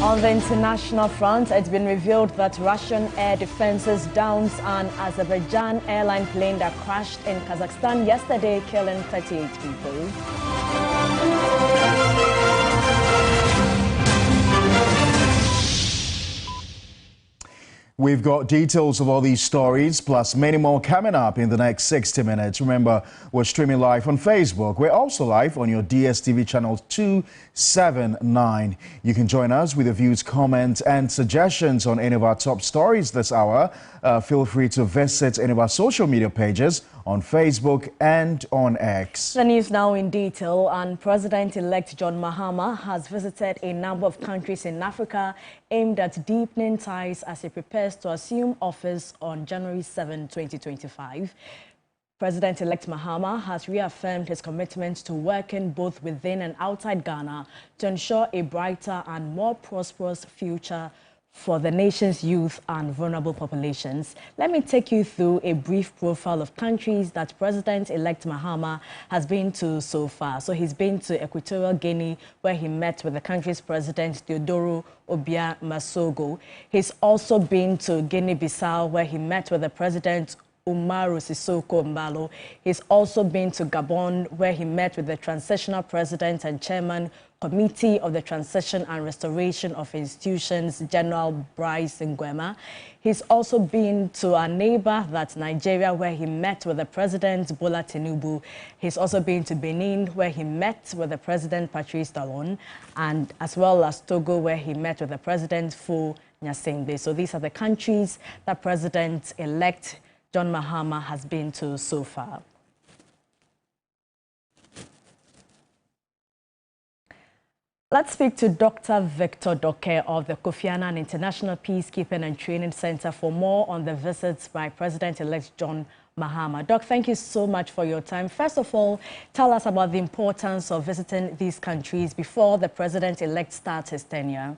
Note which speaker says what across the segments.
Speaker 1: On the international front, it's been revealed that Russian air defenses downed an Azerbaijan airline plane that crashed in Kazakhstan yesterday, killing 38 people.
Speaker 2: We've got details of all these stories, plus many more coming up in the next 60 minutes. Remember, we're streaming live on Facebook. We're also live on your DSTV channel 279. You can join us with your views, comments, and suggestions on any of our top stories this hour. Feel free to visit any of our social media pages on Facebook and on X.
Speaker 1: The news now in detail, and President-elect John Mahama has visited a number of countries in Africa aimed at deepening ties as he prepares to assume office on January 7, 2025. President-elect Mahama has reaffirmed his commitment to working both within and outside Ghana to ensure a brighter and more prosperous future for the nation's youth and vulnerable populations. Let me take you through a brief profile of countries that President-elect Mahama has been to so far. So he's been to Equatorial Guinea, where he met with the country's president, Teodoro Obiang Masogo. He's also been to Guinea-Bissau, where he met with the president, Umaru Sissoco Embalo. He's also been to Gabon, where he met with the transitional president and chairman Committee of the Transition and Restoration of Institutions, General Bryce Nguema. He's also been to our neighbor, that's Nigeria, where he met with the president, Bola Tinubu. He's also been to Benin, where he met with the president, Patrice Talon, and as well as Togo, where he met with the president, Fo Nyasingbe. So these are the countries that President-elect John Mahama has been to so far. Let's speak to Dr. Victor Doke of the Kofi Annan International Peacekeeping and Training Center for more on the visits by President-elect John Mahama. Doc, thank you so much for your time. First of all, tell us about the importance of visiting these countries before the President-elect starts his tenure.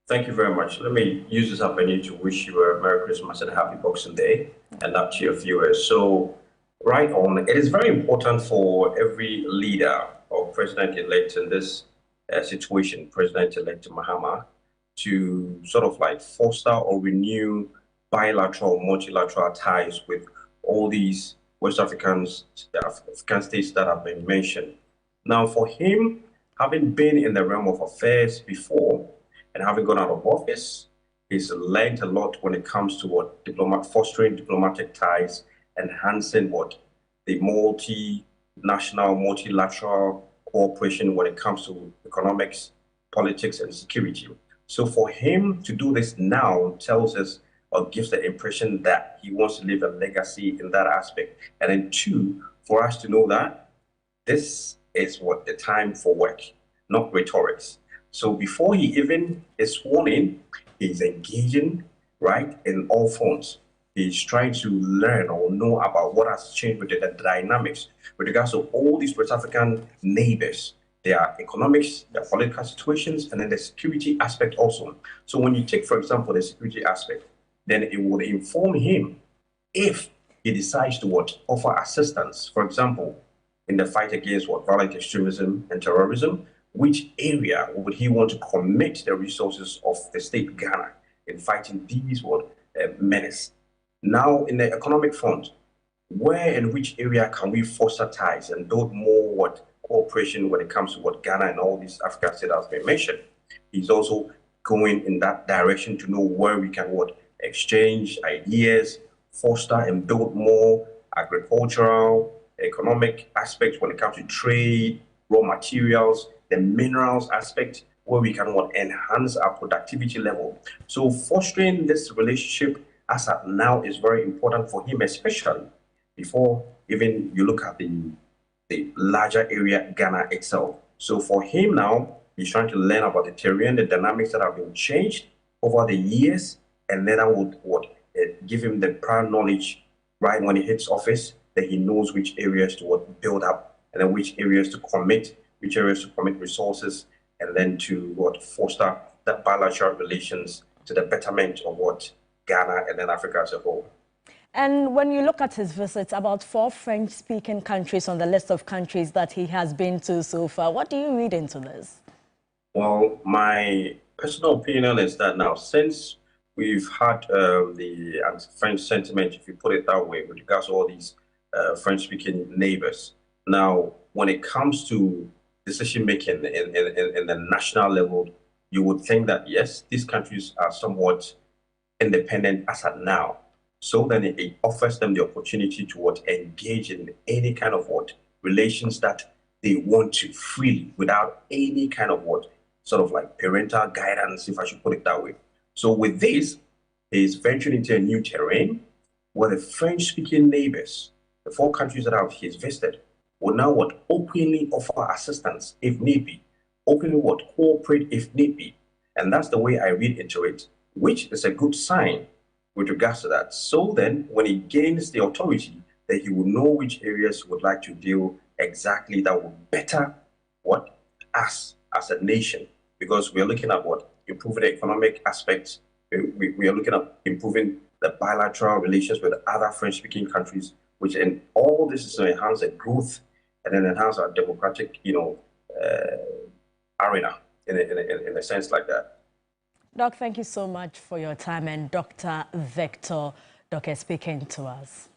Speaker 3: Thank you very much. Let me use this opportunity to wish you a Merry Christmas and a Happy Boxing Day and up to your viewers. So, right on, it is very important for every leader or president-elect in this situation, President-elect Mahama, to sort of like foster or renew bilateral, multilateral ties with all these West African states that have been mentioned. Now, for him, having been in the realm of affairs before and having gone out of office, he's learned a lot when it comes to what fostering diplomatic ties, enhancing the multinational, multilateral cooperation when it comes to economics, politics, and security. So for him to do this now tells us or gives the impression that he wants to leave a legacy in that aspect. And then two, for us to know that this is the time for work, not rhetorics. So before he even is sworn in, he's engaging, right, in all fronts. He's trying to learn or know about what has changed with the dynamics with regards to all these West African neighbors, their economics, their political situations, and then the security aspect also. So when you take, for example, the security aspect, then it would inform him if he decides to offer assistance, for example, in the fight against violent extremism and terrorism, which area would he want to commit the resources of the state Ghana in fighting these menace? Now, in the economic front, where and which area can we foster ties and build more cooperation when it comes to Ghana and all these African states has been mentioned? He's also going in that direction to know where we can exchange ideas, foster and build more agricultural, economic aspects when it comes to trade, raw materials, the minerals aspect, where we can enhance our productivity level. So fostering this relationship as of now is very important for him, especially before even you look at the larger area, Ghana itself. So for him now, he's trying to learn about the terrain, the dynamics that have been changed over the years, and then that would give him the prior knowledge right when he hits office, that he knows which areas to build up, and then which areas to commit, resources, and then to foster that bilateral relations to the betterment of Ghana and then Africa as a whole.
Speaker 1: And when you look at his visits, about 4 French-speaking countries on the list of countries that he has been to so far, what do you read into this?
Speaker 3: Well, my personal opinion is that now, since we've had the anti-French sentiment, if you put it that way, with regards to all these French-speaking neighbors, now, when it comes to decision-making in the national level, you would think that, yes, these countries are somewhat independent as at now. So then it offers them the opportunity to engage in any kind of relations that they want to freely without any kind of sort of like parental guidance, if I should put it that way. So with this, he's venturing into a new terrain where the French-speaking neighbors, the 4 countries that he's visited, will now openly offer assistance if need be, openly cooperate if need be. And that's the way I read into it, which is a good sign with regards to that. So then, when he gains the authority, that he will know which areas he would like to deal exactly that will better us as a nation, because we are looking at improving the economic aspects. We are looking at improving the bilateral relations with other French-speaking countries, which in all this is to enhance the growth and then enhance our democratic, arena in a sense like that.
Speaker 1: Doc, thank you so much for your time, and Dr. Victor Doke speaking to us.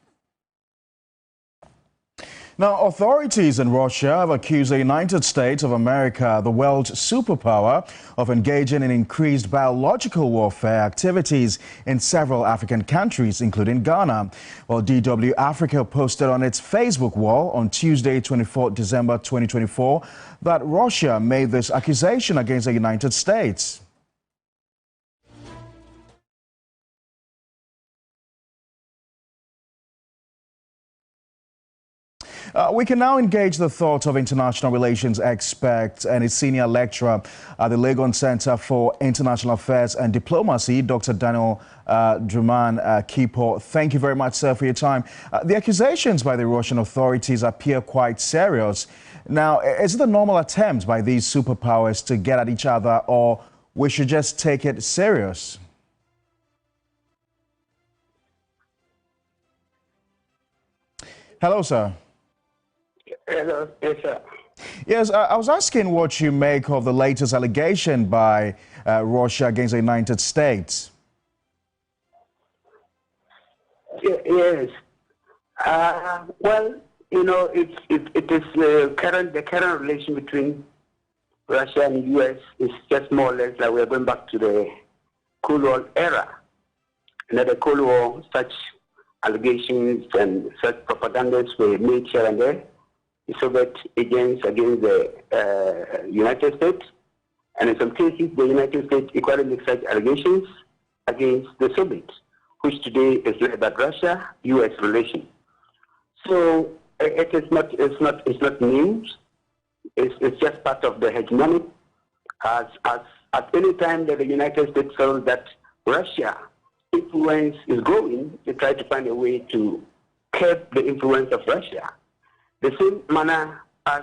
Speaker 2: Now, authorities in Russia have accused the United States of America, the world's superpower, of engaging in increased biological warfare activities in several African countries, including Ghana. Well, DW Africa posted on its Facebook wall on Tuesday, 24 December 2024, that Russia made this accusation against the United States. We can now engage the thoughts of international relations expert and a senior lecturer at the Legon Center for International Affairs and Diplomacy, Dr. Daniel Druman Kipo. Thank you very much, sir, for your time. The accusations by the Russian authorities appear quite serious. Now, is it a normal attempt by these superpowers to get at each other, or we should just take it serious? Hello, sir.
Speaker 4: Hello, yes, sir.
Speaker 2: Yes, I was asking what you make of the latest allegation by Russia against the United States.
Speaker 4: Yes. Well, it is the current relation between Russia and the U.S. is just more or less like we're going back to the Cold War era. And the Cold War, such allegations and such propagandas were made here and there. The Soviet agents against the United States, and in some cases, the United States equally makes such allegations against the Soviets, which today is led by Russia-U.S. relation. So it's not news. It's just part of the hegemony. As at any time that the United States felt that Russia influence is growing, they try to find a way to curb the influence of Russia. The same manner as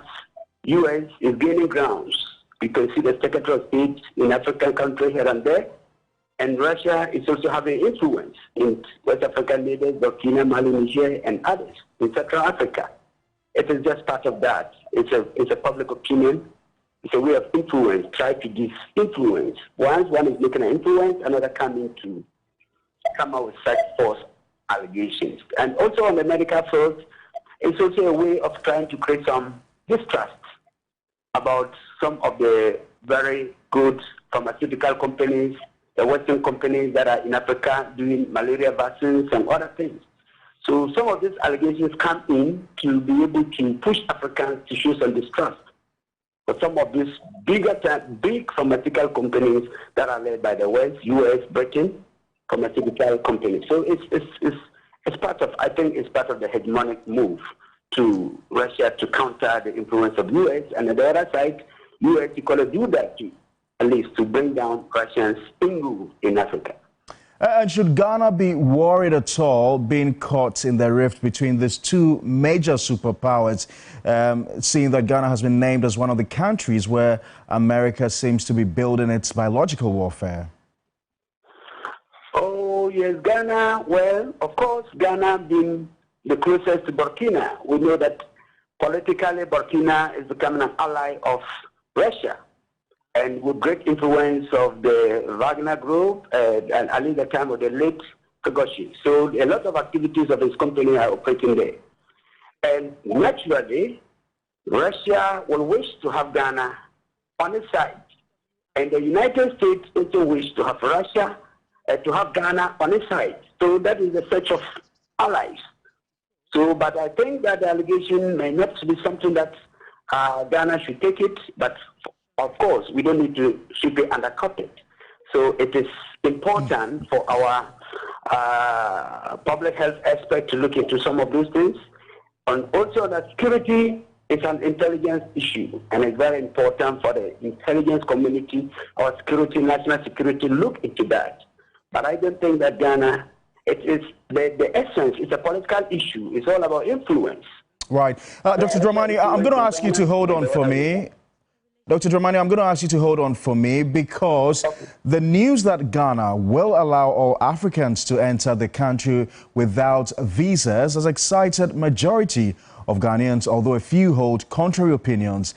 Speaker 4: U.S. is gaining grounds. You can see the Secretary of State in African countries here and there, and Russia is also having influence in West African leaders, Burkina, Mali, Niger, and others in Central Africa. It is just part of that. It's a public opinion. It's a way of influence. Try to disinfluence. Once one is making an influence, another come out with such false allegations. And also on the medical field, it's also a way of trying to create some distrust about some of the very good pharmaceutical companies, the Western companies that are in Africa doing malaria vaccines and other things. So some of these allegations come in to be able to push Africans to show some distrust for some of these big pharmaceutical companies that are led by the West, U.S., Britain, pharmaceutical companies. So it's part of, I think it's part of the hegemonic move to Russia to counter the influence of U.S. And on the other side, U.S. equally do that too, at least to bring down Russians in Africa.
Speaker 2: And should Ghana be worried at all being caught in the rift between these two major superpowers, seeing that Ghana has been named as one of the countries where America seems to be building its biological warfare?
Speaker 4: Oh, yes, Ghana, well, of course, Ghana being the closest to Burkina. We know that politically Burkina is becoming an ally of Russia. and with great influence of the Wagner Group and at least the time of the late Kagoshi. So a lot of activities of his company are operating there. And naturally, Russia will wish to have Ghana on its side. And the United States also wish to have Russia, to have Ghana on its side. So that is the search of allies. So, but I think that the allegation may not be something that Ghana should take it, but of course, we don't need to keep it undercut it. So it is important for our public health expert to look into some of those things. And also that security is an intelligence issue, and it's very important for the intelligence community or security, national security, look into that. But I don't think that Ghana, it is the essence, it's a political issue. It's all about influence.
Speaker 2: Right. Dr. Dramani, I'm going to ask you to hold on for me. Dr. Dramani, I'm going to ask you to hold on for me because the news that Ghana will allow all Africans to enter the country without visas has excited majority of Ghanaians, although a few hold contrary opinions.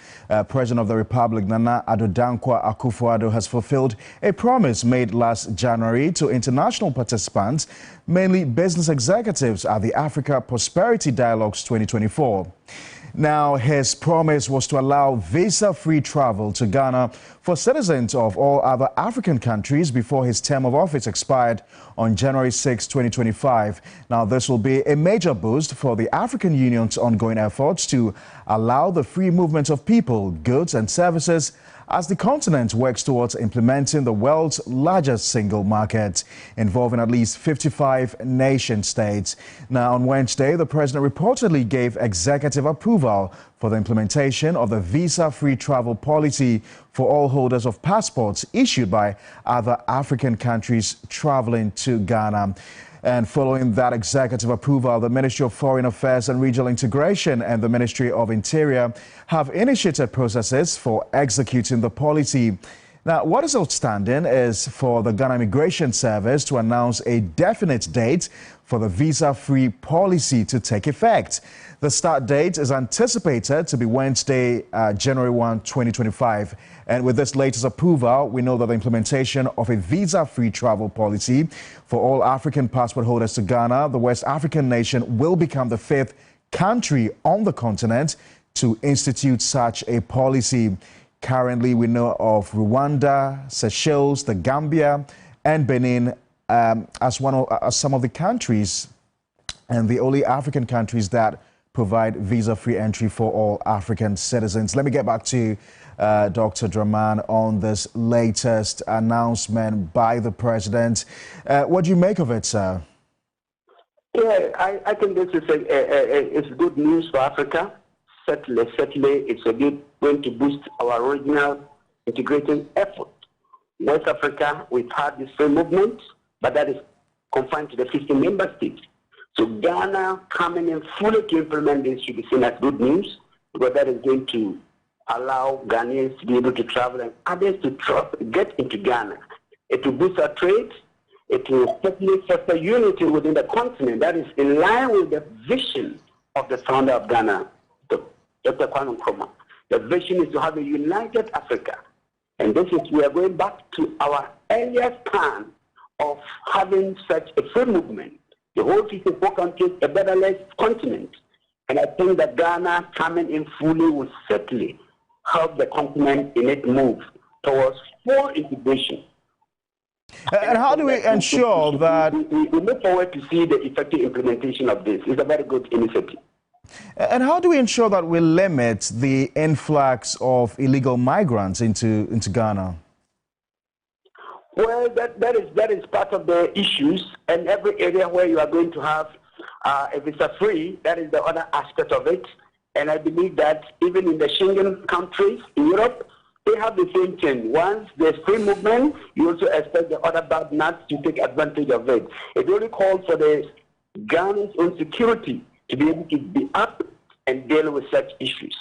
Speaker 2: President of the Republic, Nana Addo Dankwa Akufo-Addo, has fulfilled a promise made last January to international participants, mainly business executives, at the Africa Prosperity Dialogues 2024. Now, his promise was to allow visa-free travel to Ghana for citizens of all other African countries before his term of office expired on January 6, 2025. Now, this will be a major boost for the African Union's ongoing efforts to allow the free movement of people, goods and services as the continent works towards implementing the world's largest single market, involving at least 55 nation-states. Now, on Wednesday, the president reportedly gave executive approval for the implementation of the visa-free travel policy for all holders of passports issued by other African countries traveling to Ghana. And following that executive approval, the Ministry of Foreign Affairs and Regional Integration and the Ministry of Interior have initiated processes for executing the policy. Now, what is outstanding is for the Ghana Immigration Service to announce a definite date for the visa-free policy to take effect. The start date is anticipated to be Wednesday, January 1, 2025. And with this latest approval, we know that the implementation of a visa-free travel policy for all African passport holders to Ghana, the West African nation, will become the 5th country on the continent to institute such a policy. Currently, we know of Rwanda, Seychelles, the Gambia, and Benin as some of the countries and the only African countries that provide visa-free entry for all African citizens. Let me get back to Dr. Draman on this latest announcement by the president. What do you make of it, sir?
Speaker 4: Yeah, I think this is it's good news for Africa. Certainly, it's going to boost our regional integrating effort. West Africa, we've had the same movement, but that is confined to the 15 member states. So Ghana coming in fully to implement this should be seen as good news, because that is going to allow Ghanaians to be able to travel and others to get into Ghana. It will boost our trade. It will certainly foster unity within the continent. That is in line with the vision of the founder of Ghana, Dr. Kwame Nkrumah. The vision is to have a united Africa. And this is, we are going back to our earlier plan of having such a free movement. The whole 54 countries, a betterless continent. And I think that Ghana coming in fully will certainly help the continent in its move towards full integration.
Speaker 2: And how do we ensure that...
Speaker 4: We look forward to see the effective implementation of this. It's a very good initiative.
Speaker 2: And how do we ensure that we limit the influx of illegal migrants into Ghana?
Speaker 4: Well, that is part of the issues, and every area where you are going to have a visa-free, that is the other aspect of it. And I believe that even in the Schengen countries in Europe, they have the same thing. Once there's free movement, you also expect the other bad nuts to take advantage of it. It only calls for the Ghana's own security to be able to be up and deal with such issues.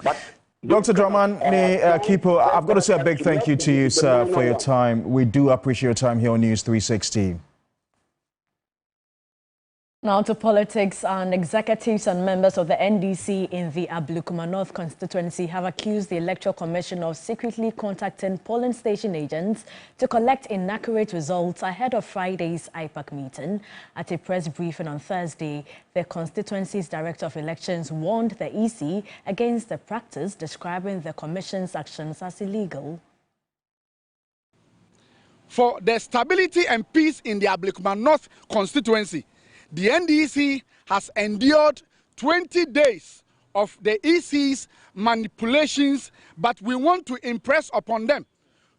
Speaker 4: But
Speaker 2: Dr. Dramani Kipo, I've got to say a big thank you to you, sir, for your time. We do appreciate your time here on News 360.
Speaker 1: Now to politics, and executives and members of the NDC in the Ablekuma North constituency have accused the Electoral Commission of secretly contacting polling station agents to collect inaccurate results ahead of Friday's IPAC meeting. At a press briefing on Thursday, the constituency's Director of Elections warned the EC against the practice, describing the Commission's actions as illegal.
Speaker 5: For the stability and peace in the Ablekuma North constituency, the NDC has endured 20 days of the EC's manipulations, but we want to impress upon them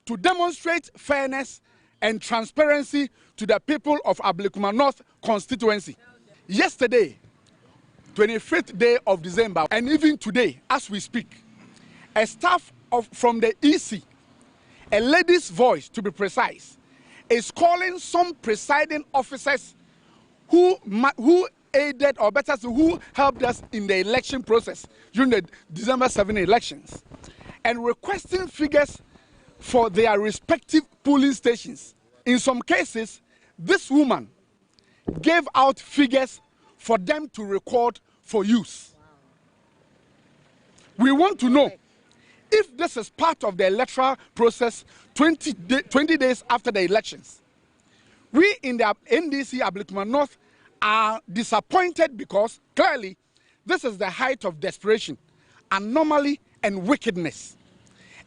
Speaker 5: to demonstrate fairness and transparency to the people of Ablekuma North constituency. Yesterday, 25th day of December, and even today, as we speak, a staff from the EC, a lady's voice to be precise, is calling some presiding officers who aided, or better still, who helped us in the election process during the December 7 elections, and requesting figures for their respective polling stations. In some cases, this woman gave out figures for them to record for use. We want to know if this is part of the electoral process 20 days after the elections. We in the NDC Ablekuma North are disappointed because clearly this is the height of desperation, anomaly, and wickedness.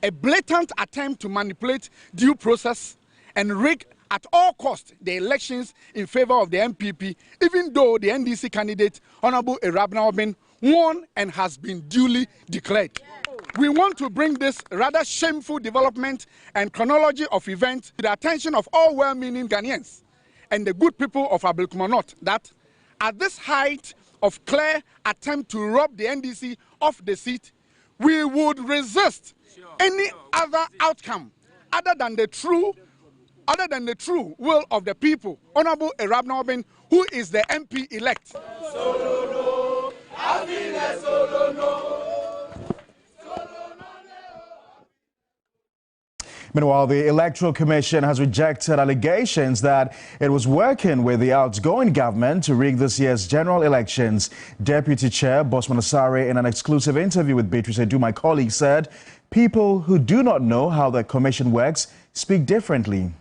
Speaker 5: A blatant attempt to manipulate due process and rig at all costs the elections in favor of the MPP, even though the NDC candidate, Honorable Erabna Obin, won and has been duly declared. We want to bring this rather shameful development and chronology of events to the attention of all well-meaning Ghanaians and the good people of Ablekuma North, that at this height of clear attempt to rob the NDC of the seat, we would resist any other outcome other than the true will of the people. Honorable Erabna Obin, who is the MP elect.
Speaker 2: Meanwhile, the Electoral Commission has rejected allegations that it was working with the outgoing government to rig this year's general elections. Deputy Chair Bosman Asare, in an exclusive interview with Beatrice Edu, my colleague, said people who do not know how the commission works speak differently.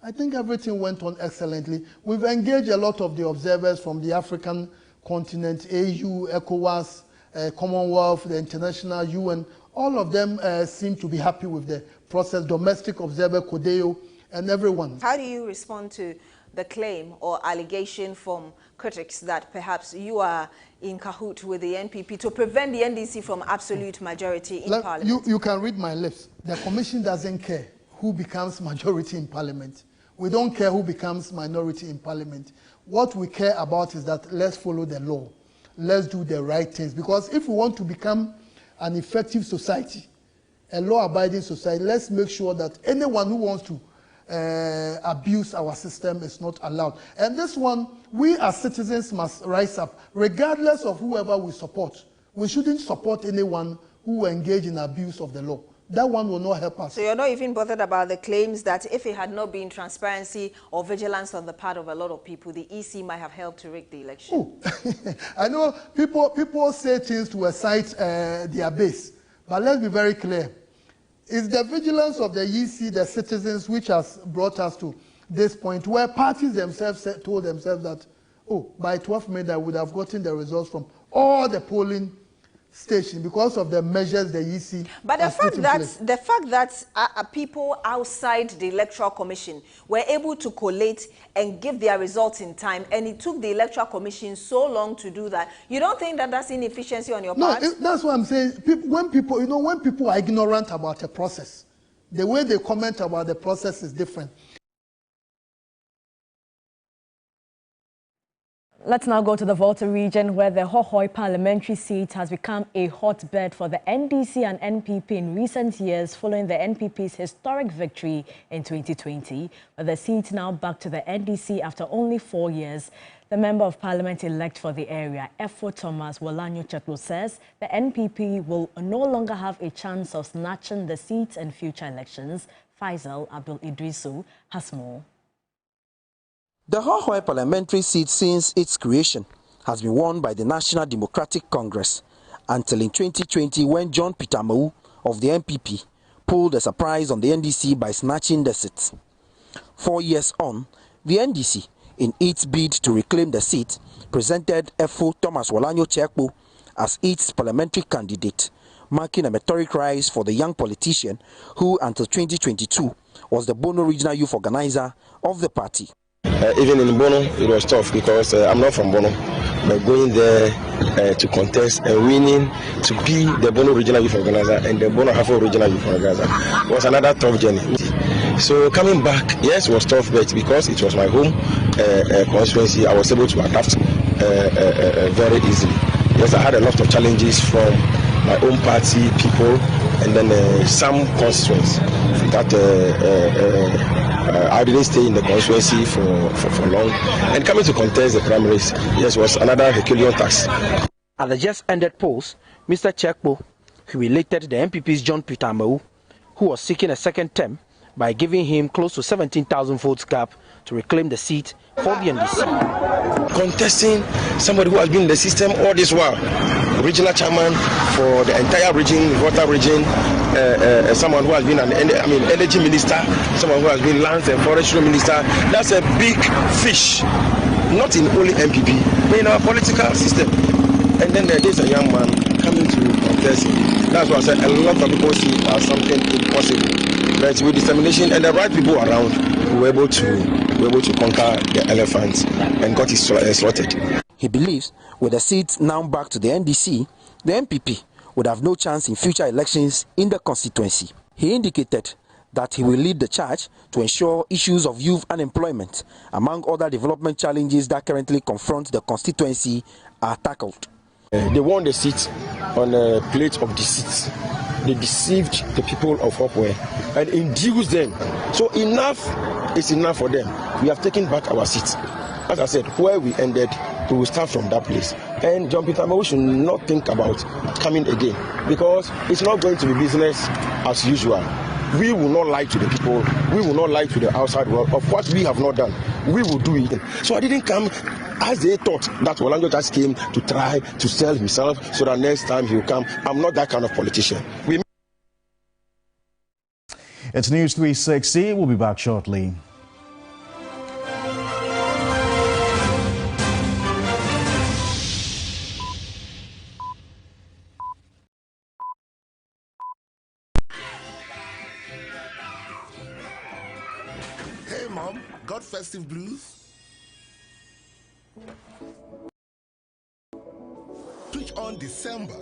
Speaker 6: I think everything went on excellently. We've engaged a lot of the observers from the African continent, AU, ECOWAS, Commonwealth, the International UN. All of them seem to be happy with the process, domestic observer, Kodeo, and everyone.
Speaker 7: How do you respond to the claim or allegation from critics that perhaps you are in cahoot with the NPP to prevent the NDC from absolute majority in Parliament?
Speaker 6: You can read my lips. The Commission doesn't care who becomes majority in Parliament. We don't care who becomes minority in Parliament. What we care about is that let's follow the law. Let's do the right things. Because if we want to become an effective society, a law-abiding society, let's make sure that anyone who wants to abuse our system is not allowed. And this one, we as citizens must rise up, regardless of whoever we support. We shouldn't support anyone who engage in abuse of the law. That one will not help us.
Speaker 7: So you're not even bothered about the claims that if it had not been transparency or vigilance on the part of a lot of people, the EC might have helped to rig the election?
Speaker 6: Oh. I know people say things to excite their base, but let's be very clear. It's the vigilance of the EC, the citizens, which has brought us to this point where parties themselves told themselves that, oh, by 12 May, I would have gotten the results from all the polling station because of the measures the EC.
Speaker 7: But the fact that people outside the Electoral Commission were able to collate and give their results in time, and it took the Electoral Commission so long to do that, you don't think that that's inefficiency on your part?
Speaker 6: No, that's what I'm saying. When people are ignorant about a process, the way they comment about the process is different.
Speaker 1: Let's now go to the Volta region, where the Hohoi parliamentary seat has become a hotbed for the NDC and NPP in recent years, following the NPP's historic victory in 2020. But the seat now back to the NDC after only 4 years. The Member of Parliament-elect for the area, Efo Thomas Wolanyo Chetlo, says the NPP will no longer have a chance of snatching the seat in future elections. Faisal Abdul Idrisu has more.
Speaker 8: The Hohoe parliamentary seat since its creation has been won by the National Democratic Congress until in 2020 when John Peter Mau of the NPP pulled a surprise on the NDC by snatching the seat. 4 years on, the NDC, in its bid to reclaim the seat, presented Efo Thomas Walanyo Chekpo as its parliamentary candidate, marking a meteoric rise for the young politician who, until 2022, was the Bono Regional Youth Organizer of the party.
Speaker 9: Even in Bono, it was tough because I'm not from Bono, but going there to contest and winning to be the Bono Regional Youth Organizer and the Bono Hafo Regional Youth Organizer was another tough journey. So coming back, yes, it was tough, but because it was my home constituency, I was able to adapt very easily. Yes, I had a lot of challenges from my own party people and then some constituents that I didn't stay in the constituency for long. And coming to contest the primaries, yes, was another Herculean task.
Speaker 8: At the just ended polls, Mr. Chekpo, who related the MPP's John Peter Mau, who was seeking a second term, by giving him close to 17,000 votes gap to reclaim the seat for the NDC.
Speaker 9: Contesting somebody who has been in the system all this while, regional chairman for the entire region, Volta Region, someone who has been an energy minister, someone who has been lands and forestry minister. That's a big fish, not in only MPP, but in our political system. And then there's a young man coming to contest. That's why I said a lot of people see it as something impossible. But with determination and the right people around, we were able to conquer the elephants and got it slaughtered.
Speaker 8: He believes with the seat now back to the NDC, the MPP would have no chance in future elections in the constituency. He indicated that he will lead the charge to ensure issues of youth unemployment, among other development challenges that currently confront the constituency, are tackled.
Speaker 9: They won the seat on a plate of deceit. They deceived the people of Hohoe and induced them. So enough is enough for them. We have taken back our seats. As I said, where we ended, we will start from that place. And John Peter Mau should not think about coming again because it's not going to be business as usual. We will not lie to the people. We will not lie to the outside world of what we have not done. We will do it. So I didn't come as they thought that Walanyo just came to try to sell himself so that next time he will come. I'm not that kind of politician.
Speaker 2: It's News 360. We'll be back shortly.
Speaker 10: Hey mom, got festive blues? Switch on December.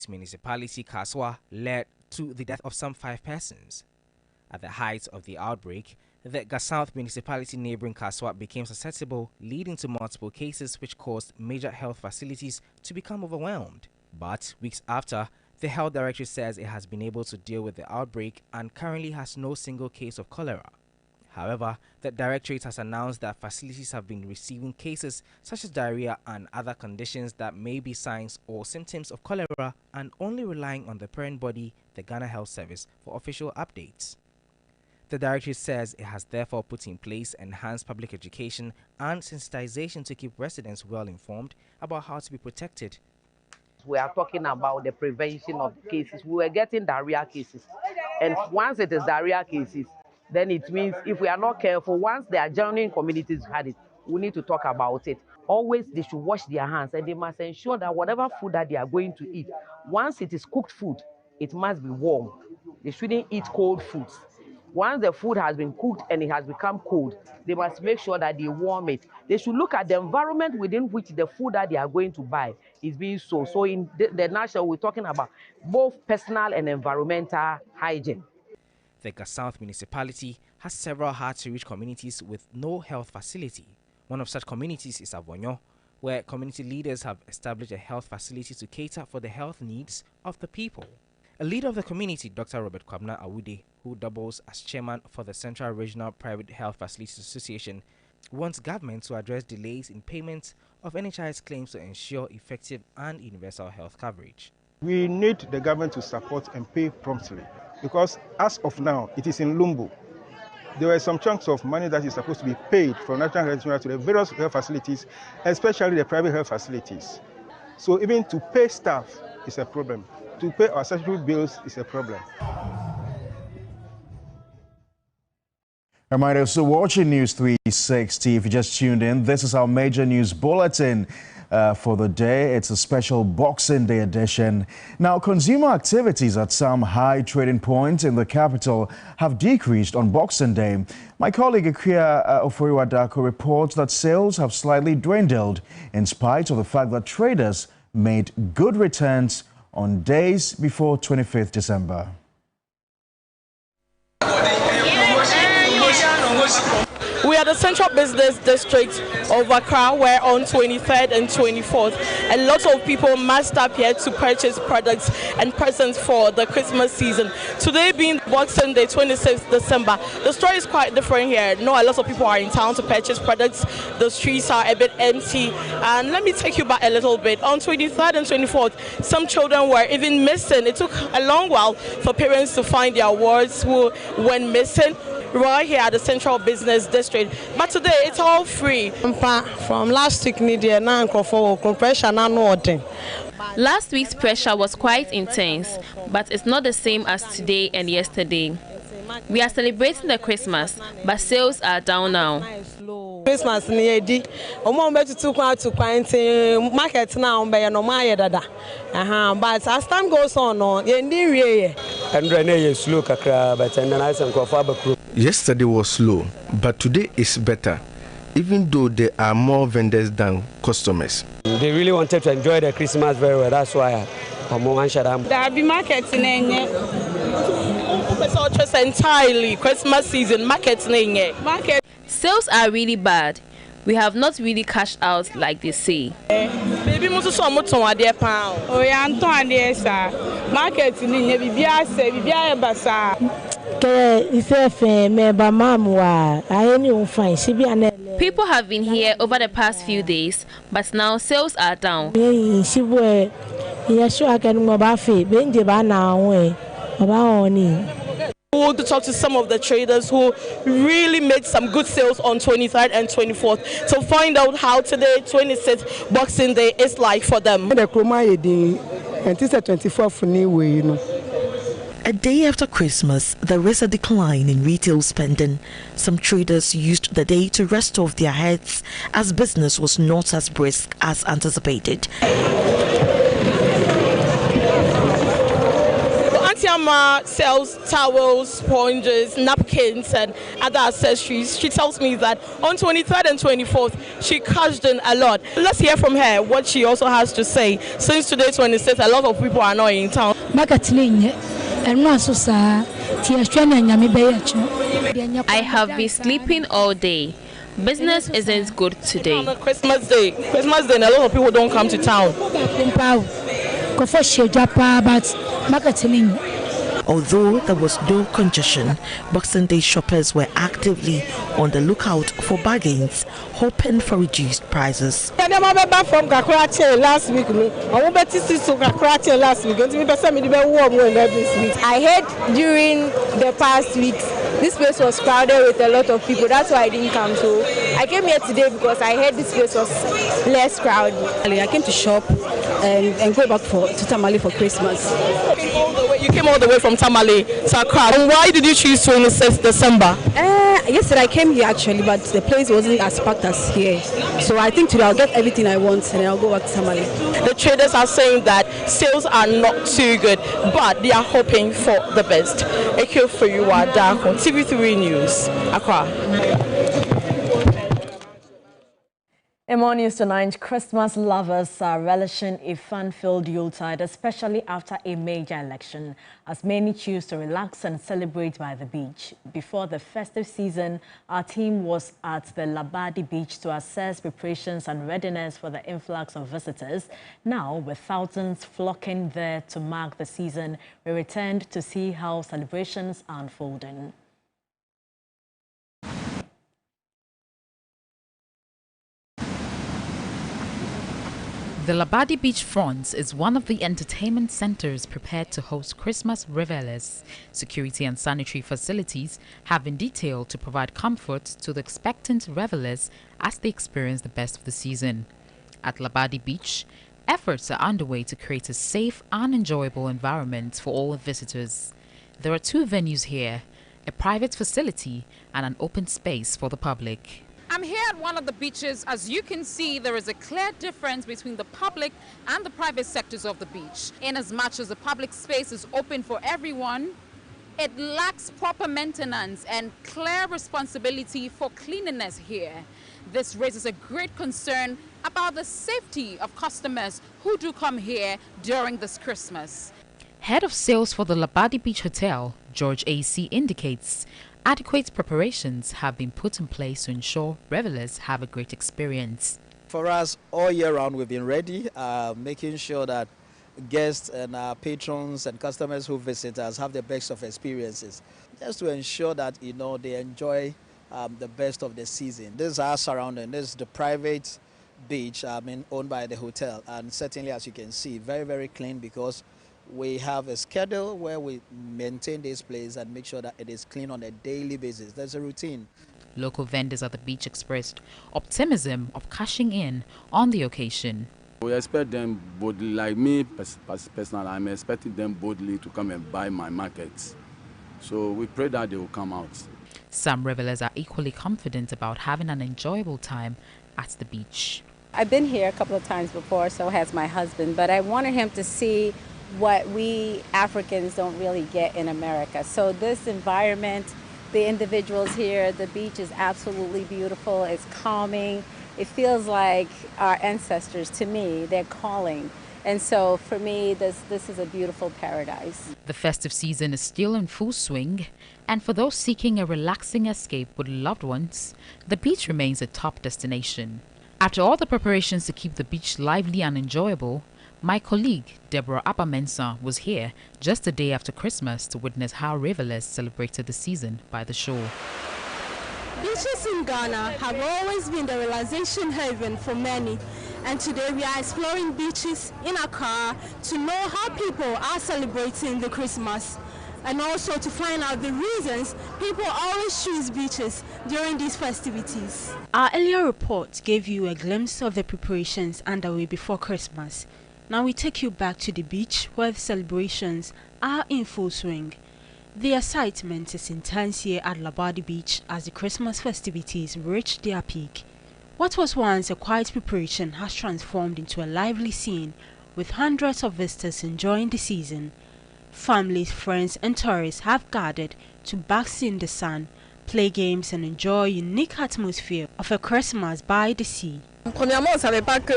Speaker 11: South municipality, Kaswa, led to the death of some 5 persons. At the height of the outbreak, the South municipality neighboring Kaswa became susceptible, leading to multiple cases which caused major health facilities to become overwhelmed. But weeks after, the health directorate says it has been able to deal with the outbreak and currently has no single case of cholera. However, the directorate has announced that facilities have been receiving cases such as diarrhea and other conditions that may be signs or symptoms of cholera, and only relying on the parent body, the Ghana Health Service, for official updates. The directorate says it has therefore put in place enhanced public education and sensitization to keep residents well informed about how to be protected.
Speaker 12: We are talking about the prevention of cases. We were getting diarrhea cases, and once it is diarrhea cases, then it means if we are not careful, once the adjoining communities had it, we need to talk about it. Always they should wash their hands, and they must ensure that whatever food that they are going to eat, once it is cooked food, it must be warm. They shouldn't eat cold foods. Once the food has been cooked and it has become cold, they must make sure that they warm it. They should look at the environment within which the food that they are going to buy is being sold. So in the nutshell, we're talking about both personal and environmental hygiene.
Speaker 11: The South municipality has several hard-to-reach communities with no health facility. One of such communities is Avonyo, where community leaders have established a health facility to cater for the health needs of the people. A leader of the community, Dr. Robert Kwabna Awude, who doubles as chairman for the Central Regional Private Health Facilities Association, wants government to address delays in payment of NHIS claims to ensure effective and universal health coverage.
Speaker 9: We need the government to support and pay promptly, because as of now, it is in limbo. There were some chunks of money that is supposed to be paid from National Health Insurance to the various health facilities, especially the private health facilities. So even to pay staff is a problem. To pay our statutory bills is a problem.
Speaker 2: Reminder, so watching News 360, if you just tuned in, this is our major news bulletin for the day. It's a special Boxing Day edition. Now, consumer activities at some high trading points in the capital have decreased on Boxing Day. My colleague Ikea Oforiwadako reports that sales have slightly dwindled in spite of the fact that traders made good returns on days before 25th December.
Speaker 13: We are the Central Business District of Accra, where on 23rd and 24th, a lot of people massed up here to purchase products and presents for the Christmas season. Today being Boxing Day, 26th December, the story is quite different here. No, a lot of people are in town to purchase products. The streets are a bit empty. And let me take you back a little bit. On 23rd and 24th, some children were even missing. It took a long while for parents to find their wards who went missing right here at the Central Business District. But today it's all free.
Speaker 14: From last week,
Speaker 15: last week's pressure was quite intense, but it's not the same as today and yesterday. We are celebrating the Christmas, but sales are down now.
Speaker 14: Christmas near market now but as time goes on,
Speaker 9: Yesterday was slow, but today is better, even though there are more vendors than customers.
Speaker 16: They really wanted to enjoy the Christmas very well. That's why
Speaker 13: there be markets in just entirely Christmas season markets.
Speaker 15: Sales are really bad. We have not really cashed out like they say.
Speaker 13: Baby, most so much on their pound. Oh, yeah, Anton, yes, sir. Markets in Bibia say, Bibia Bassa.
Speaker 15: People have been here over the past few days, but now sales are down.
Speaker 13: We want to talk to some of the traders who really made some good sales on 23rd and 24th to find out how today, 26th Boxing Day, is like for them.
Speaker 17: A day after Christmas, there is a decline in retail spending. Some traders used the day to rest off their heads as business was not as brisk as anticipated.
Speaker 13: Mama sells towels, sponges, napkins, and other accessories. She tells me that on 23rd and 24th, she cashed in a lot. Let's hear from her what she also has to say. Since today, 26th, a lot of people are not in town.
Speaker 15: I have been sleeping all day. Business isn't good today.
Speaker 13: Christmas Day, a lot of people don't come to town.
Speaker 17: Although there was no congestion, Boxing Day shoppers were actively on the lookout for bargains, hoping for reduced prices.
Speaker 14: From last week, I heard during the past weeks this place was crowded with a lot of people. That's why I didn't come. So I came here today because I heard this place was less crowded. I came to shop and go back to Tamale for Christmas.
Speaker 13: You came all the way from Tamale to Accra. And why did you choose 26th December?
Speaker 14: Yesterday I came here actually, but the place wasn't as packed as here. So I think today I'll get everything I want and I'll go back to Tamale.
Speaker 13: The traders are saying that sales are not too good, but they are hoping for the best. Ekyo for you, TV3 News, Accra.
Speaker 1: In more news tonight, Christmas lovers are relishing a fun-filled Yuletide, especially after a major election, as many choose to relax and celebrate by the beach. Before the festive season, our team was at the Labadi Beach to assess preparations and readiness for the influx of visitors. Now, with thousands flocking there to mark the season, we returned to see how celebrations are unfolding.
Speaker 18: The Labadi Beach front is one of the entertainment centers prepared to host Christmas revelers. Security and sanitary facilities have been detailed to provide comfort to the expectant revelers as they experience the best of the season. At Labadi Beach, efforts are underway to create a safe and enjoyable environment for all visitors. There are two venues here, a private facility and an open space for the public.
Speaker 19: I'm here at one of the beaches. As you can see, there is a clear difference between the public and the private sectors of the beach. In as much as the public space is open for everyone, it lacks proper maintenance and clear responsibility for cleanliness here. This raises a great concern about the safety of customers who do come here during this Christmas.
Speaker 18: Head of sales for the Labadi Beach Hotel, George A.C. indicates adequate preparations have been put in place to ensure revelers have a great experience.
Speaker 8: For us, all year round, we've been ready, making sure that guests and patrons and customers who visit us have the best of experiences, just to ensure that, you know, they enjoy the best of the season. This is our surrounding. This is the private beach owned by the hotel, and certainly, as you can see, very, very clean, because we have a schedule where we maintain this place and make sure that it is clean on a daily basis. There's a routine.
Speaker 18: Local vendors at the beach expressed optimism of cashing in on the occasion.
Speaker 20: We expect them boldly, like me personally, I'm expecting them boldly to come and buy my markets. So we pray that they will come out.
Speaker 18: Some revelers are equally confident about having an enjoyable time at the beach.
Speaker 21: I've been here a couple of times before, so has my husband, but I wanted him to see what we Africans don't really get in America. So this environment, the individuals here, the beach is absolutely beautiful. It's calming. It feels like our ancestors, to me, they're calling. And so for me, this is a beautiful paradise.
Speaker 18: The festive season is still in full swing, and for those seeking a relaxing escape with loved ones, the beach remains a top destination. After all the preparations to keep the beach lively and enjoyable, my colleague, Deborah Abamensa, was here just a day after Christmas to witness how revelers celebrated the season by the shore.
Speaker 22: Beaches in Ghana have always been the relaxation haven for many, and today we are exploring beaches in Accra to know how people are celebrating the Christmas, and also to find out the reasons people always choose beaches during these festivities.
Speaker 23: Our earlier report gave you a glimpse of the preparations underway before Christmas. Now we take you back to the beach where the celebrations are in full swing. The excitement is intense here at Labadi Beach as the Christmas festivities reach their peak. What was once a quiet preparation has transformed into a lively scene with hundreds of visitors enjoying the season. Families, friends and tourists have gathered to bask in the sun, play games and enjoy a unique atmosphere of a Christmas by the sea.
Speaker 3: Premièrement, on ne savait pas que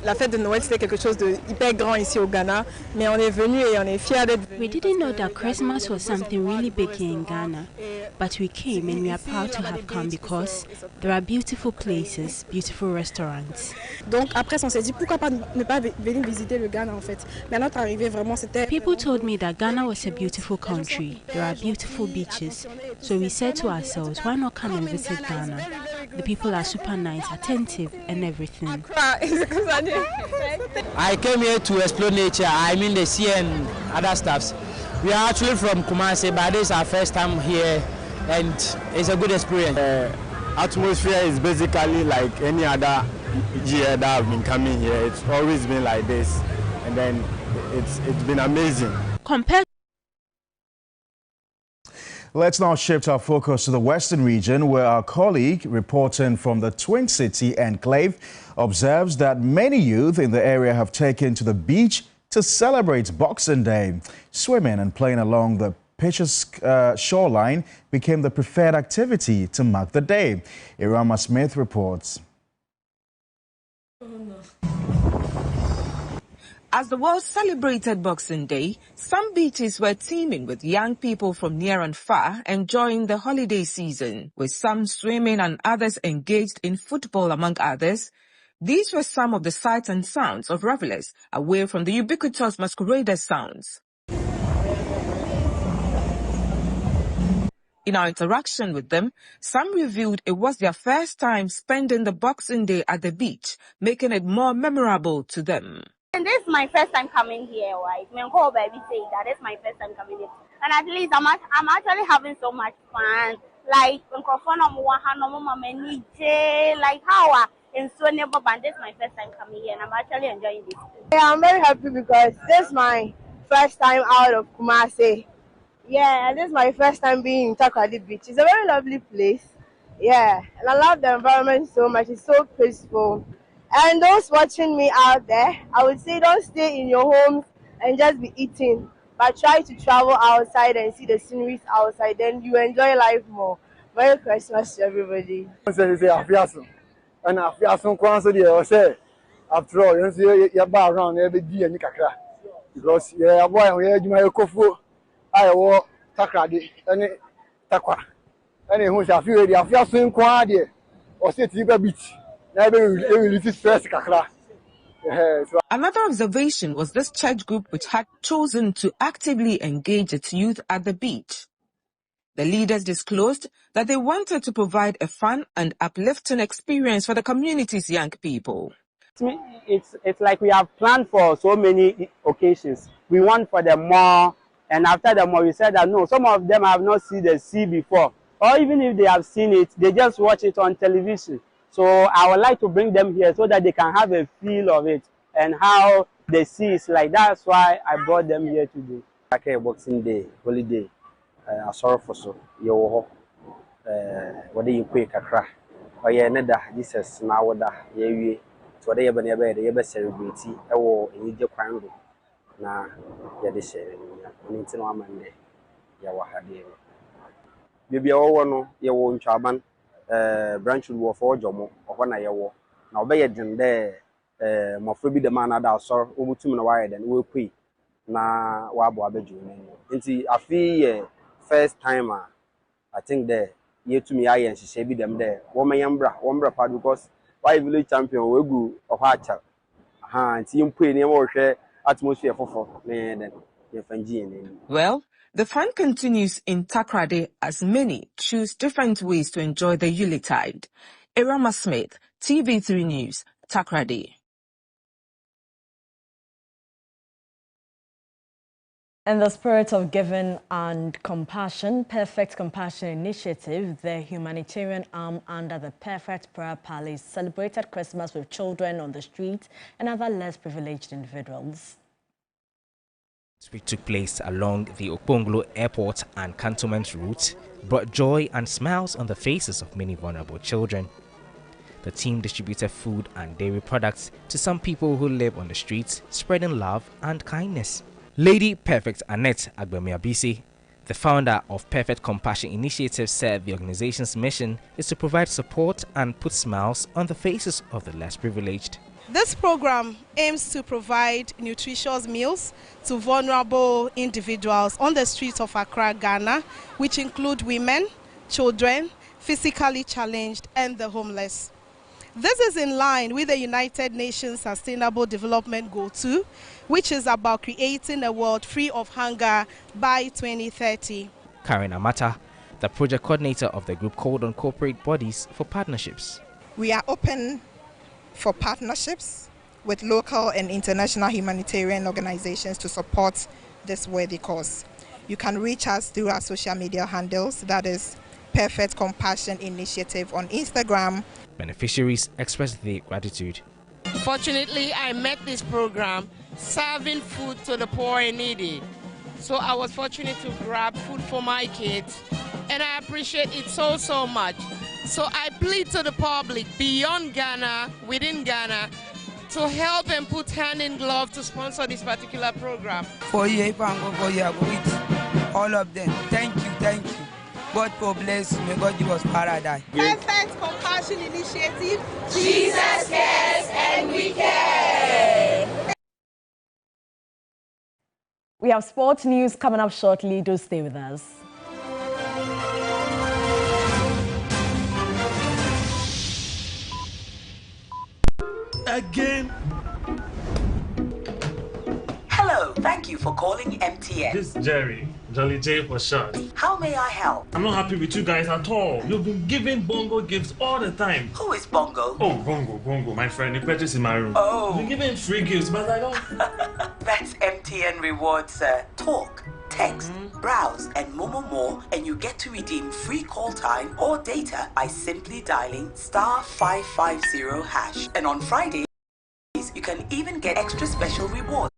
Speaker 3: la fête de Noël c'était quelque chose de hyper grand ici au Ghana, mais on est venu et on est fiers d'être venus.
Speaker 23: We didn't know that Christmas was something really big here in Ghana, but we came and we are proud to have come because there are beautiful places, beautiful restaurants.
Speaker 3: Donc après on s'est dit pourquoi pas ne pas venir visiter le Ghana en fait. Mais à notre arrivée vraiment c'était.
Speaker 23: People told me that Ghana was a beautiful country. There are beautiful beaches. So we said to ourselves, why not come and visit Ghana? The people are super nice, attentive and everything.
Speaker 4: I came here to explore nature, I mean the sea and other stuffs. We are actually from Kumasi, but this is our first time here and it's a good experience.
Speaker 9: Atmosphere is basically like any other year that I've been coming here. It's always been like this, and then it's been amazing.
Speaker 2: Let's now shift our focus to the Western region, where our colleague reporting from the Twin City Enclave observes that many youth in the area have taken to the beach to celebrate Boxing Day. Swimming and playing along the picturesque shoreline became the preferred activity to mark the day. Irama Smith reports.
Speaker 5: As the world celebrated Boxing Day, some beaches were teeming with young people from near and far enjoying the holiday season, with some swimming and others engaged in football, among others. These were some of the sights and sounds of revelers away from the ubiquitous masquerader sounds. In our interaction with them, some revealed it was their first time spending the Boxing Day at the beach, making it more memorable to them.
Speaker 24: And this is my first time coming here, right? My whole baby say that it's my first time coming here. And at least I'm actually having so much fun. Like, like how and so never, but this is my first time coming here and I'm actually enjoying this.
Speaker 25: Yeah, I'm very happy because this is my first time out of Kumasi. Yeah, and this is my first time being in Labadi Beach. It's a very lovely place. Yeah, and I love the environment so much. It's so peaceful. And those watching me out there, I would say don't stay in your homes and just be eating, but try to travel outside and see the sceneries outside. Then you enjoy life more. Merry Christmas to everybody.
Speaker 26: And after all, you're around every day and because yeah, boy, you kofu. I walk takradi and takwa. And who's a few of the swim quad or city beach.
Speaker 5: Another observation was this church group which had chosen to actively engage its youth at the beach. The leaders disclosed that they wanted to provide a fun and uplifting experience for the community's young people.
Speaker 27: It's like we have planned for so many occasions. We want for them more, and after the more we said that no, some of them have not seen the sea before, or even if they have seen it, they just watch it on television. So I would like to bring them here so that they can have a feel of it and how the sea is like. That's why I brought them here today.
Speaker 4: Okay, Boxing Day, holiday. I'm sorry for so. Yo, what do you quick a crack? Oh yeah, neda. Jesus now that you. So they have never celebrity. I will in your quango. Na ya de share. Ninti no amande. Ya wahade. Baby, I want you won chairman. Branch will for Jomo or when I walk. Now, be it in there, Mofrebi the man at our sir, over 2 minutes wide and we'll pay. Na Wabo Abeju. Into a fee first timer, I think there, year to me, I and she say be them there. Woman Yambra part because why village champion will go of Hatcher. And see him pay near more share atmosphere for then
Speaker 5: Well, the fun continues in Takrady as many choose different ways to enjoy the Yuletide. Irama Smith, TV3 News, Takrady.
Speaker 1: In the spirit of giving and compassion, Perfect Compassion Initiative, the humanitarian arm under the Perfect Prayer Palace, celebrated Christmas with children on the street and other less privileged individuals.
Speaker 11: Which took place along the Okponglo Airport and Cantonment route, brought joy and smiles on the faces of many vulnerable children. The team distributed food and dairy products to some people who live on the streets, spreading love and kindness. Lady Perfect Annette Agbemiabisi, the founder of Perfect Compassion Initiative, said the organization's mission is to provide support and put smiles on the faces of the less privileged.
Speaker 6: This program aims to provide nutritious meals to vulnerable individuals on the streets of Accra, Ghana, which include women, children, physically challenged, and the homeless. This is in line with the United Nations Sustainable Development Goal 2, which is about creating a world free of hunger by 2030.
Speaker 11: Karen Amata, the project coordinator of the group, called on corporate bodies for partnerships.
Speaker 7: We are open for partnerships with local and international humanitarian organizations to support this worthy cause. You can reach us through our social media handles, that is Perfect Compassion Initiative on Instagram.
Speaker 11: Beneficiaries expressed their gratitude.
Speaker 10: Fortunately, I met this program serving food to the poor and needy. So I was fortunate to grab food for my kids, and I appreciate it so much. So I plead to the public beyond Ghana, within Ghana, to help and put hand in glove to sponsor this particular program.
Speaker 12: For you, with all of them. Thank you. God will bless you. May God give us paradise.
Speaker 6: Perfect Compassion Initiative.
Speaker 15: Jesus cares and we care.
Speaker 1: We have sports news coming up shortly. Do stay with us.
Speaker 16: Again.
Speaker 17: Hello, thank you for calling MTN.
Speaker 16: This is Jerry, Jolly J for short.
Speaker 17: How may I help?
Speaker 16: I'm not happy with you guys at all. You've been giving Bongo gifts all the time.
Speaker 17: Who is Bongo?
Speaker 16: Oh, Bongo, my friend. He purchased in my room.
Speaker 17: Oh.
Speaker 16: You've been giving free gifts, but I don't.
Speaker 17: That's MTN rewards, sir. Talk, text, browse, and more, and you get to redeem free call time or data by simply dialing *550#. And on Fridays, you can even get extra special rewards.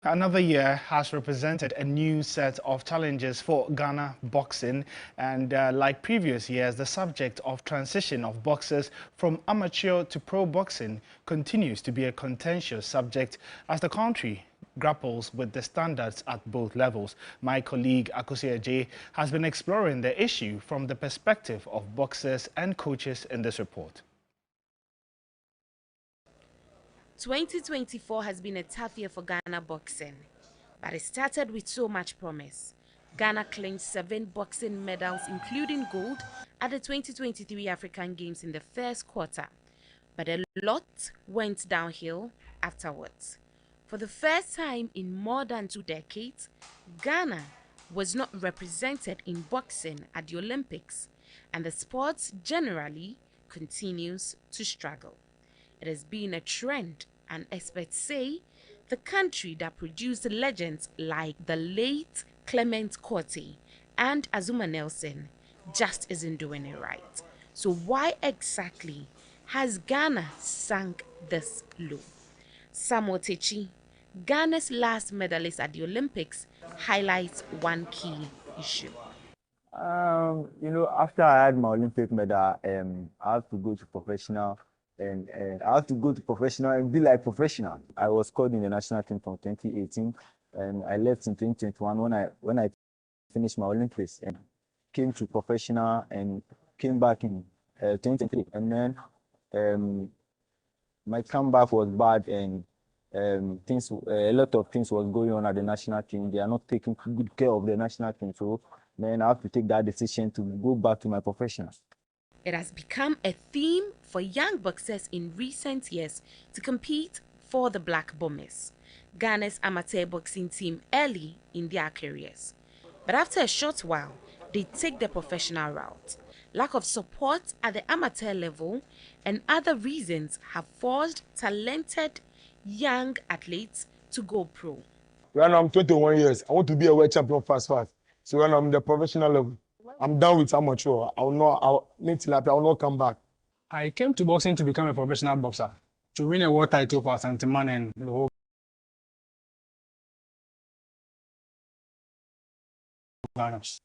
Speaker 8: Another year has represented a new set of challenges for Ghana boxing, and like previous years, the subject of transition of boxers from amateur to pro boxing continues to be a contentious subject as the country grapples with the standards at both levels. My colleague accuses has been exploring the issue from the perspective of boxers and coaches in this report.
Speaker 13: 2024 has been a tough year for Ghana boxing, but it started with so much promise. Ghana claimed 7 boxing medals, including gold, at the 2023 African Games in the first quarter, but a lot went downhill afterwards. For the first time in more than 2 decades, Ghana was not represented in boxing at the Olympics, and the sport generally continues to struggle. It has been a trend, and experts say the country that produced legends like the late Clement Korte and Azuma Nelson just isn't doing it right. So why exactly has Ghana sunk this low? Samuel Techi, Ghana's last medalist at the Olympics, highlights one key issue.
Speaker 14: After I had my Olympic medal, I have to go to professional. And I have to go to professional and be like professional. I was called in the national team from 2018, and I left in 2021 when I finished my Olympics and came to professional and came back in 2023. And then my comeback was bad, and a lot of things was going on at the national team. They are not taking good care of the national team, so then I have to take that decision to go back to my professional.
Speaker 13: It has become a theme for young boxers in recent years to compete for the Black Bombers, Ghana's amateur boxing team early in their careers. But after a short while, they take the professional route. Lack of support at the amateur level and other reasons have forced talented young athletes to go pro.
Speaker 9: When I'm 21 years, I want to be a world champion fast. So when I'm the professional level, I'm done with amateur. I will not come back.
Speaker 18: I came to boxing to become a professional boxer, to win a world title for Santiman and the whole.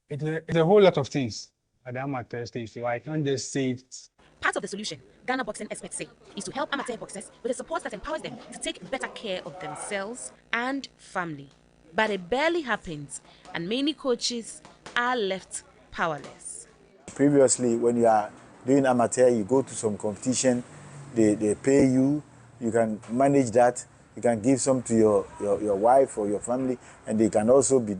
Speaker 18: It's a whole lot of things at the amateur stage, so I can't just say it.
Speaker 13: Part of the solution, Ghana boxing experts say, is to help amateur boxers with the support that empowers them to take better care of themselves and family. But it barely happens, and many coaches are left powerless.
Speaker 19: Previously, when you are doing amateur, you go to some competition, they pay you, you can manage that, you can give some to your wife or your family, and they can also be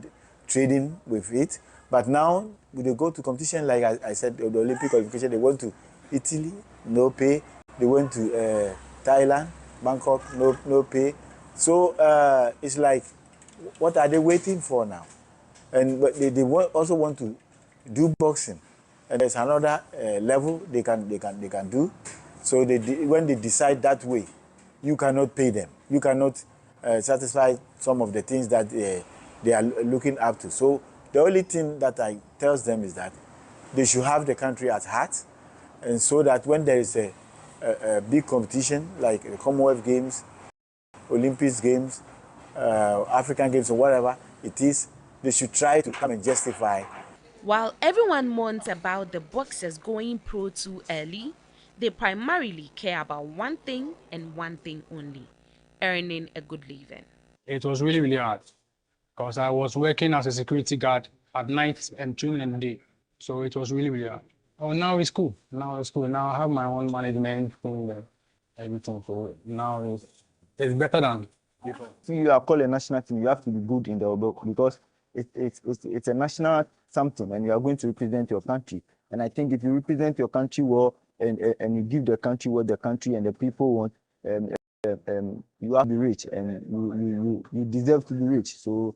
Speaker 19: trading with it. But now, when they go to competition, like I said, the Olympic qualification, they went to Italy, no pay. They went to Thailand, Bangkok, no pay. So it's like, what are they waiting for now? But they also want to do boxing, and there's another level they can do. So when they decide that way, you cannot pay them. You cannot satisfy some of the things that they are looking up to. So the only thing that I tell them is that they should have the country at heart, and so that when there is a big competition like the Commonwealth Games, Olympics Games, African Games, or whatever it is, they should try to come and justify.
Speaker 13: While everyone mourns about the boxers going pro too early, they primarily care about one thing and one thing only: earning a good living.
Speaker 18: It was really, really hard because I was working as a security guard at night and training in the day. So it was really, really hard. Oh, now it's cool. Now it's cool. Now I have my own management, everything. So now it's better than before.
Speaker 14: So you are called a national team, you have to be good in the work because it's a national something, and you are going to represent your country. And I think if you represent your country well and you give the country what the country and the people want, you have to be rich, and you deserve to be rich. So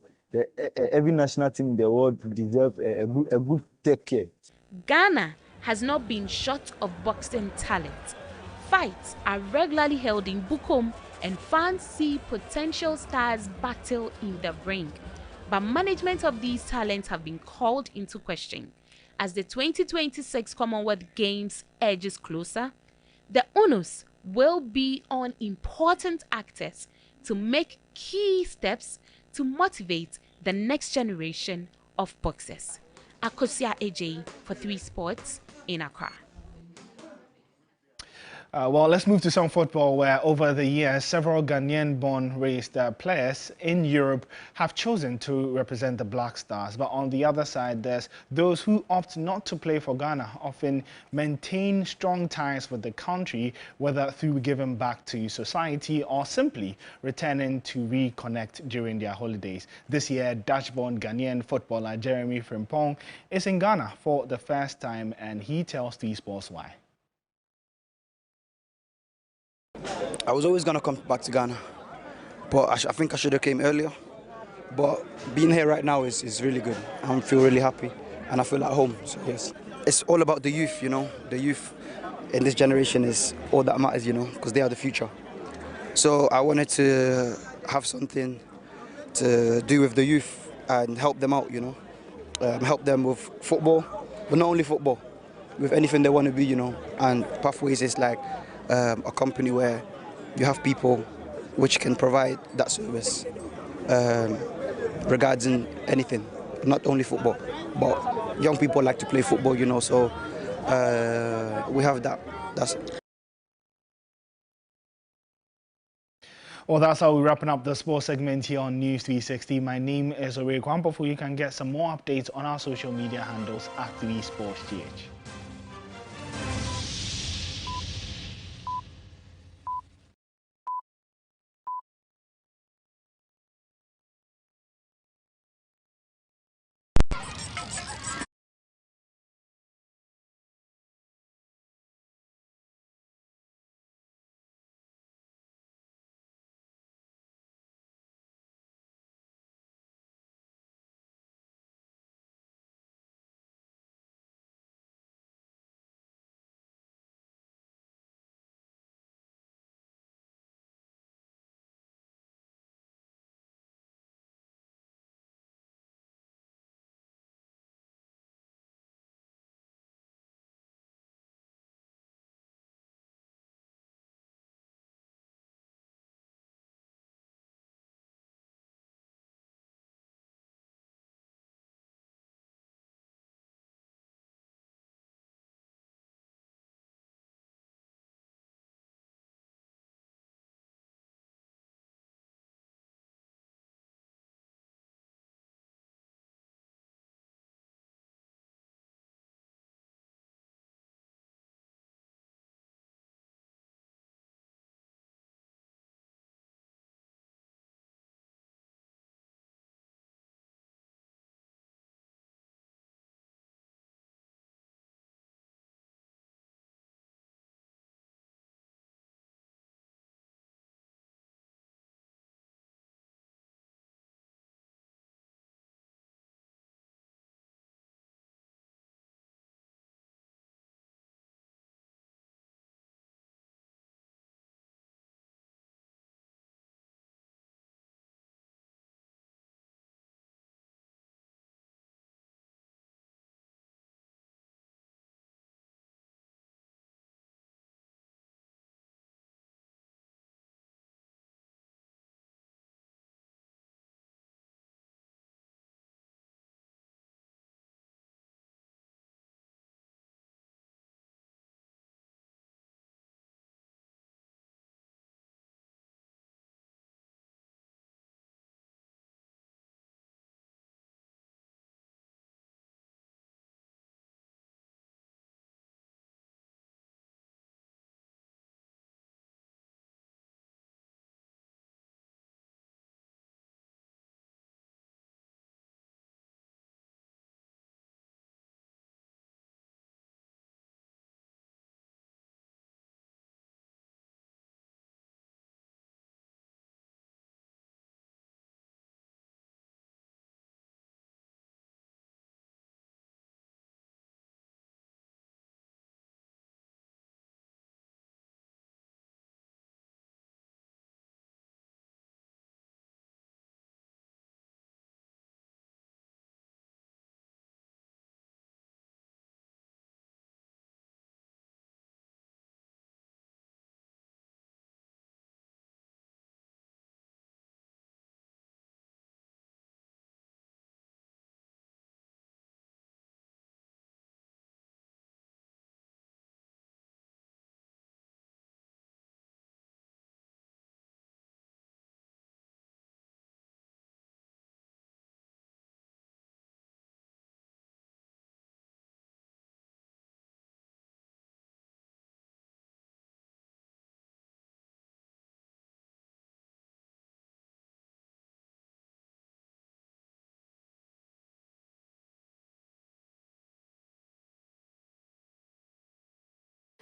Speaker 14: every national team in the world deserves a good take care.
Speaker 13: Ghana has not been short of boxing talent. Fights are regularly held in Bukom, and fans see potential stars battle in the ring. But management of these talents have been called into question. As the 2026 Commonwealth Games edges closer, the onus will be on important actors to make key steps to motivate the next generation of boxers. Akosia AJ for 3 Sports in Accra.
Speaker 8: Well, let's move to some football where over the years, several Ghanaian-born raised players in Europe have chosen to represent the Black Stars. But on the other side, there's those who opt not to play for Ghana, often maintain strong ties with the country, whether through giving back to society or simply returning to reconnect during their holidays. This year, Dutch-born Ghanaian footballer Jeremy Frimpong is in Ghana for the first time, and he tells TV Sports why.
Speaker 2: I was always going to come back to Ghana, but I think I should have came earlier. But being here right now is really good. I feel really happy and I feel at home, so yes. It's all about the youth, you know. The youth in this generation is all that matters, you know, because they are the future. So I wanted to have something to do with the youth and help them out, you know. Help them with football, but not only football, with anything they want to be, you know. And Pathways is like a company where you have people which can provide that service regarding anything, not only football, but young people like to play football, you know, so we have that. That's it.
Speaker 8: Well, that's how we're wrapping up the sports segment here on News 360. My name is Ore Kwampofo. You can get some more updates on our social media handles at 3SportsGH.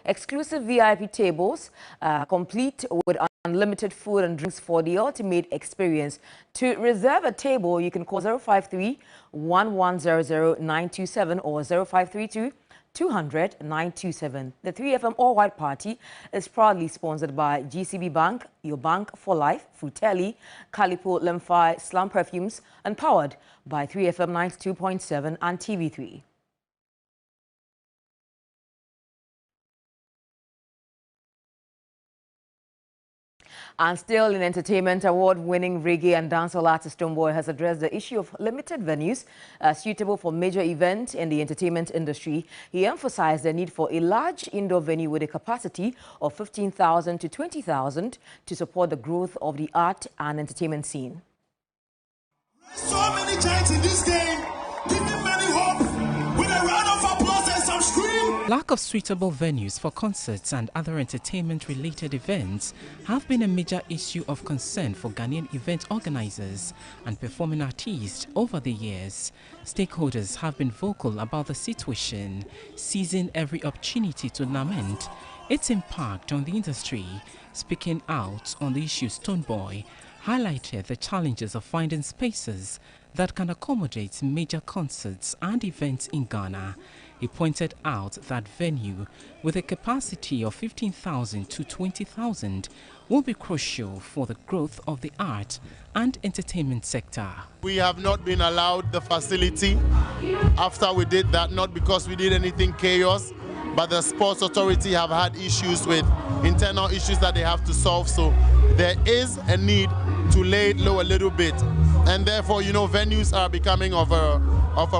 Speaker 3: Exclusive VIP tables, complete with unlimited food and drinks for the ultimate experience. To reserve a table, you can call 053-1100-927 or 0532-200-927. The 3FM All-White Party is proudly sponsored by GCB Bank, Your Bank for Life, Fruteli, Calipo, Lemfi, Slum Perfumes, and powered by 3FM 92.7 and TV3. And still in entertainment, award-winning reggae and dancehall artist Stonebwoy has addressed the issue of limited venues suitable for major events in the entertainment industry. He emphasized the need for a large indoor venue with a capacity of 15,000 to 20,000 to support the growth of the art and entertainment scene.
Speaker 15: So many giants in this game, giving many hope with a round of applause and some scream.
Speaker 20: Lack of suitable venues for concerts and other entertainment-related events have been a major issue of concern for Ghanaian event organizers and performing artists over the years. Stakeholders have been vocal about the situation, seizing every opportunity to lament its impact on the industry. Speaking out on the issue, Stonebwoy highlighted the challenges of finding spaces that can accommodate major concerts and events in Ghana. He pointed out that venue with a capacity of 15,000 to 20,000 will be crucial for the growth of the art and entertainment sector.
Speaker 21: We have not been allowed the facility after we did that, not because we did anything chaos, but the Sports Authority have had issues with internal issues that they have to solve. So there is a need to lay it low a little bit. And therefore, you know, venues are becoming of a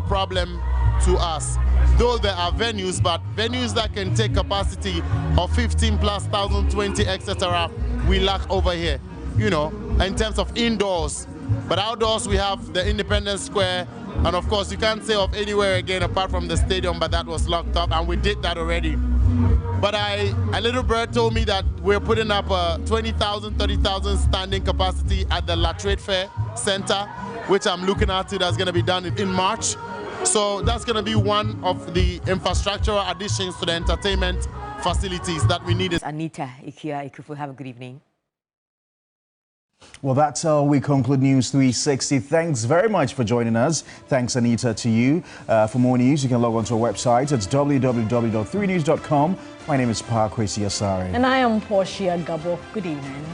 Speaker 21: problem to us. Though there are venues, but venues that can take capacity of 15,000+, 20, etc., we lack over here, you know, in terms of indoors. But outdoors, we have the Independence Square, and of course, you can't say of anywhere again apart from the stadium, but that was locked up, and we did that already. But a little bird told me that we're putting up a 20,000, 30,000 standing capacity at the Latrade Fair Center, which I'm looking at that's going to be done in March. So that's going to be one of the infrastructural additions to the entertainment facilities that we needed.
Speaker 3: Anita Ikia Ikufu, have a good evening.
Speaker 22: Well, that's how we conclude News 360. Thanks very much for joining us. Thanks, Anita, to you. For more news, you can log on to our website. It's www.3news.com. My name is Kwesi Asare.
Speaker 1: And I am Portia Gabo. Good evening.